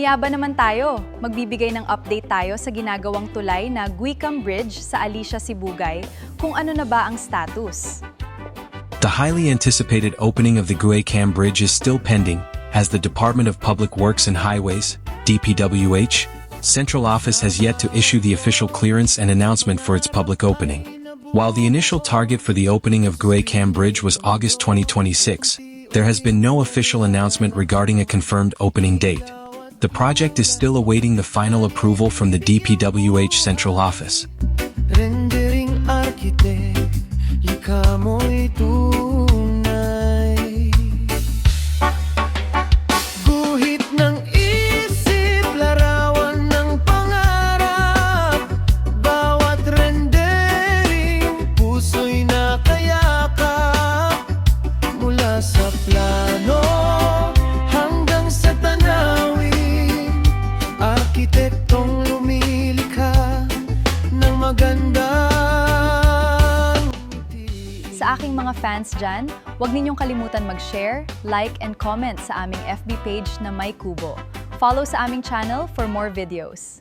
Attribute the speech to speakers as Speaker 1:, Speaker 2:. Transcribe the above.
Speaker 1: Manyaba naman tayo. Magbibigay ng update tayo sa ginagawang tulay na Guicam Bridge sa Alicia, Sibugay, kung ano na ba ang status.
Speaker 2: The highly anticipated opening of the Guicam Bridge is still pending, as the Department of Public Works and Highways, DPWH, Central Office has yet to issue the official clearance and announcement for its public opening. While the initial target for the opening of Guicam Bridge was August 2026, there has been no official announcement regarding a confirmed opening date. The project is still awaiting the final approval from the DPWH Central Office.
Speaker 3: Rendering architect, likha mo'y tunay. Guhit ng isip, larawan ng pangarap. Bawat rendering, puso'y nakayakap. Mula sa plano hanggang sa tanawin, arkitektong lumilikha ng magandang ngiti.
Speaker 1: Sa aking mga fans dyan, huwag ninyong kalimutan mag-share, like, and comment sa aming FB page na May Kubo. Follow sa aming channel for more videos.